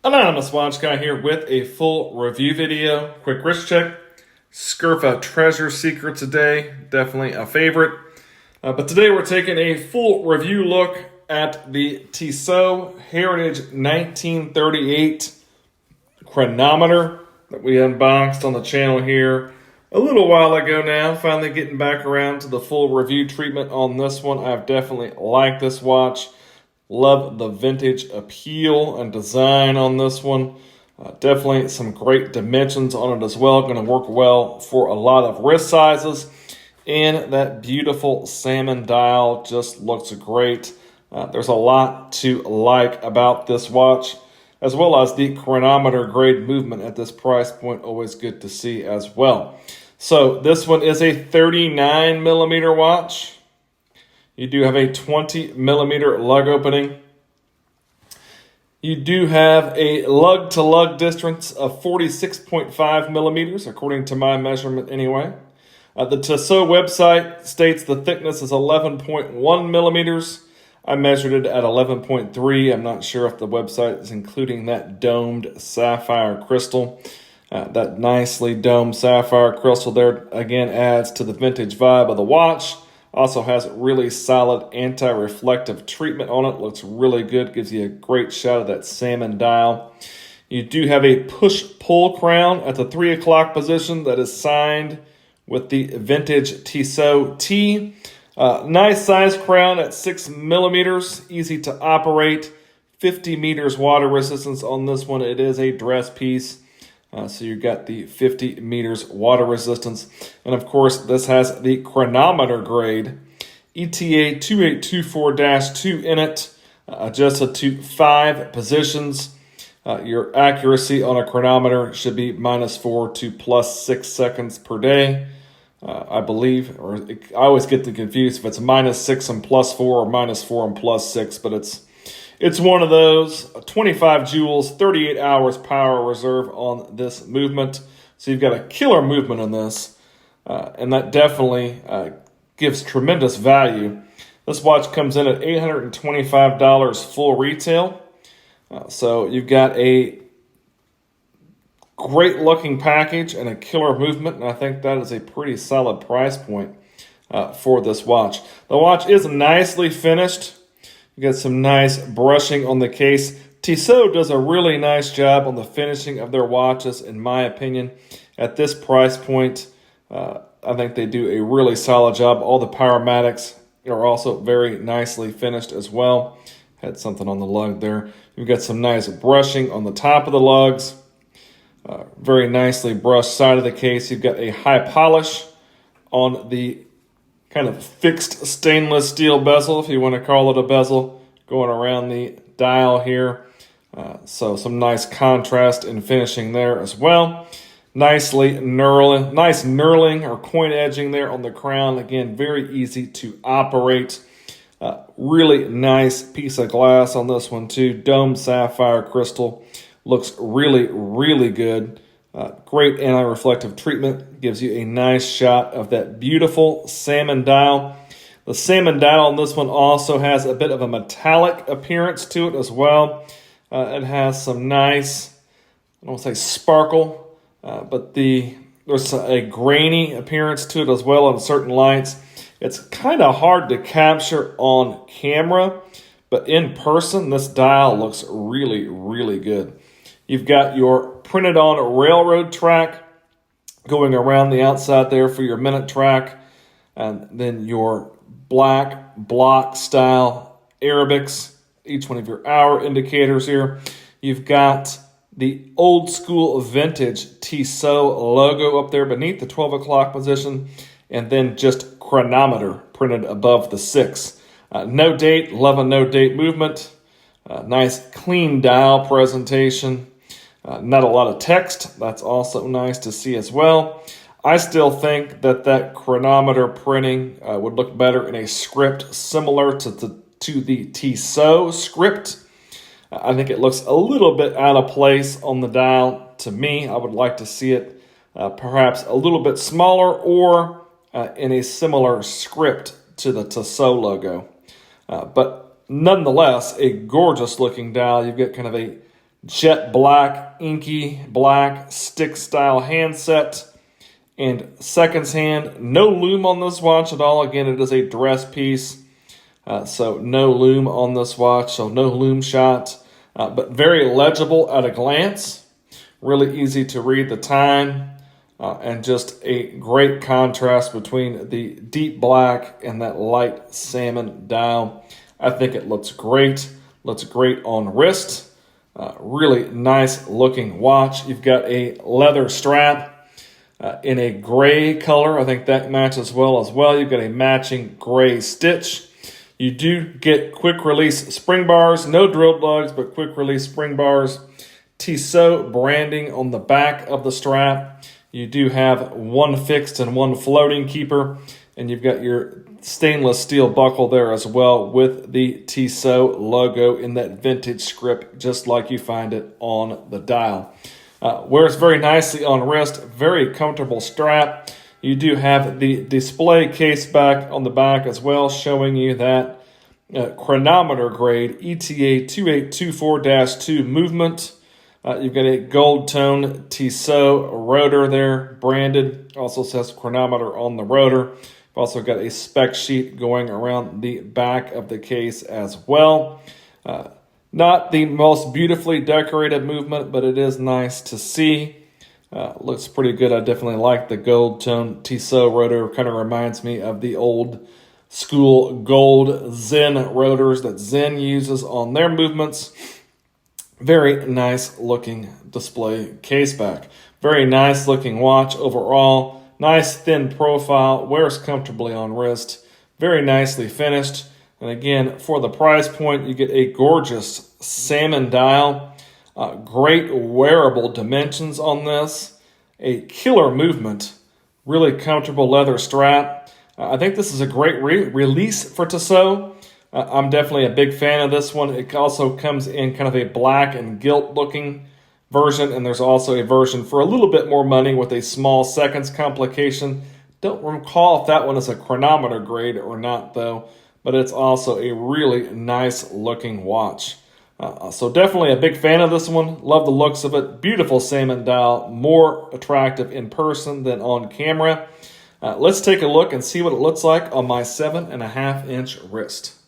Anonymous Watch Guy here with a full review video. Quick wrist check. Scurfa Treasure Secret today. Definitely a favorite. But today we're taking a full review look at the Tissot Heritage 1938 chronometer that we unboxed on the channel here a little while ago now. Finally getting back around to the full review treatment on this one. I've definitely liked this watch. Love the vintage appeal and design on this one. Definitely some great dimensions on it as well. Going to work well for a lot of wrist sizes. And that beautiful salmon dial just looks great. There's a lot to like about this watch, as well as the chronometer grade movement at this price point. Always good to see as well. So this one is a 39 millimeter watch. You do have a 20 millimeter lug opening. You do have a lug to lug distance of 46.5 millimeters, according to my measurement anyway. The Tissot website states the thickness is 11.1 millimeters. I measured it at 11.3. I'm not sure if the website is including that domed sapphire crystal. That nicely domed sapphire crystal there, again, adds to the vintage vibe of the watch. Also has really solid anti-reflective treatment on it. Looks really good. Gives you a great shot of that salmon dial. You do have a push-pull crown at the 3 o'clock position that is signed with the vintage Tissot T. Nice size crown at 6 millimeters. Easy to operate. 50 meters water resistance on this one. It is a dress piece. So you've got the 50 meters water resistance. And of course, this has the chronometer grade ETA 2824-2 in it, adjusted to 5 positions. Your accuracy on a chronometer should be -4 to +6 seconds per day, I believe. Or I always get confused if it's -6 and +4 or -4 and +6, but it's one of those. 25 joules, 38 hours power reserve on this movement. So you've got a killer movement on this. And that definitely gives tremendous value. This watch comes in at $825 full retail. So you've got a great looking package and a killer movement. And I think that is a pretty solid price point for this watch. The watch is nicely finished. You got some nice brushing on the case. Tissot does a really nice job on the finishing of their watches, in my opinion. At this price point, I think they do a really solid job. All the pyromatics are also very nicely finished as well. Had something on the lug there. You've got some nice brushing on the top of the lugs. Very nicely brushed side of the case. You've got a high polish on the kind of fixed stainless steel bezel, if you want to call it a bezel, going around the dial here. So some nice contrast in finishing there as well. Nice knurling or coin edging there on the crown. Again, very easy to operate. Really nice piece of glass on this one too. Domed sapphire crystal. Looks really, really good. Great anti-reflective treatment. Gives you a nice shot of that beautiful salmon dial. The salmon dial on this one also has a bit of a metallic appearance to it as well. It has some nice, I don't want to say sparkle, but there's a grainy appearance to it as well on certain lights. It's kind of hard to capture on camera, but in person, this dial looks really, really good. You've got your printed on railroad track going around the outside there for your minute track, and then your black block style Arabics, each one of your hour indicators here. You've got the old school vintage Tissot logo up there beneath the 12 o'clock position, and then just chronometer printed above the 6. No date, love a no date movement. Nice clean dial presentation. Not a lot of text. That's also nice to see as well. I still think that chronometer printing would look better in a script similar to the Tissot script. I think it looks a little bit out of place on the dial to me. I would like to see it perhaps a little bit smaller or in a similar script to the Tissot logo. But nonetheless, a gorgeous looking dial. You've got kind of a jet black, inky black stick style handset. And seconds hand, no loom on this watch at all. Again, it is a dress piece, so no loom on this watch, so no loom shot, but very legible at a glance. Really easy to read the time, and just a great contrast between the deep black and that light salmon dial. I think it looks great on wrist. Really nice looking watch. You've got a leather strap in a gray color. I think that matches well as well. You've got a matching gray stitch. You do get quick release spring bars, no drilled lugs, but quick release spring bars. Tissot branding on the back of the strap. You do have one fixed and one floating keeper, and you've got your stainless steel buckle there as well with the Tissot logo in that vintage script, just like you find it on the dial. Wears very nicely on wrist, very comfortable strap. You do have the display case back on the back as well, showing you that chronometer grade ETA 2824-2 movement. You've got a gold tone Tissot rotor there, branded. Also says chronometer on the rotor. You've also got a spec sheet going around the back of the case as well. Not the most beautifully decorated movement, but it is nice to see. Looks pretty good. I definitely like the gold tone Tissot rotor. Kind of reminds me of the old school gold Zen rotors that Zen uses on their movements. Very nice looking display case back. Very nice looking watch overall. Nice thin profile. Wears comfortably on wrist. Very nicely finished. And again, for the price point, you get a gorgeous salmon dial. Great wearable dimensions on this. A killer movement. Really comfortable leather strap. I think this is a great release for Tissot. I'm definitely a big fan of this one. It also comes in kind of a black and gilt looking version, and there's also a version for a little bit more money with a small seconds complication. Don't recall if that one is a chronometer grade or not though, but it's also a really nice looking watch. So definitely a big fan of this one. Love the looks of it. Beautiful salmon dial. More attractive in person than on camera. Let's take a look and see what it looks like on my 7.5-inch wrist.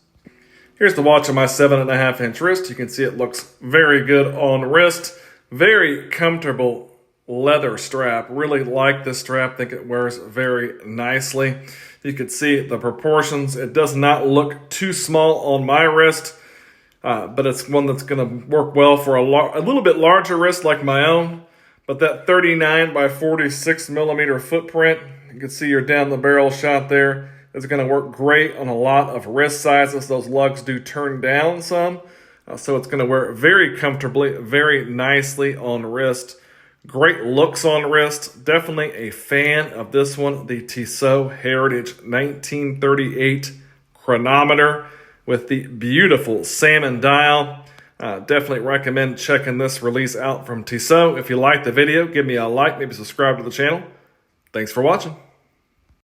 Here's the watch on my 7.5-inch wrist. You can see it looks very good on wrist. Very comfortable leather strap. Really like this strap. Think it wears very nicely. You can see the proportions. It does not look too small on my wrist, but it's one that's going to work well for a little bit larger wrist like my own. But that 39 by 46 millimeter footprint, you can see your down the barrel shot there, is going to work great on a lot of wrist sizes. Those lugs do turn down some, so it's going to wear very comfortably, very nicely on wrist. Great looks on wrist. Definitely a fan of this one, the Tissot Heritage 1938 chronometer with the beautiful salmon dial. Definitely recommend checking this release out from Tissot. If you liked the video, give me a like, maybe subscribe to the channel. Thanks for watching.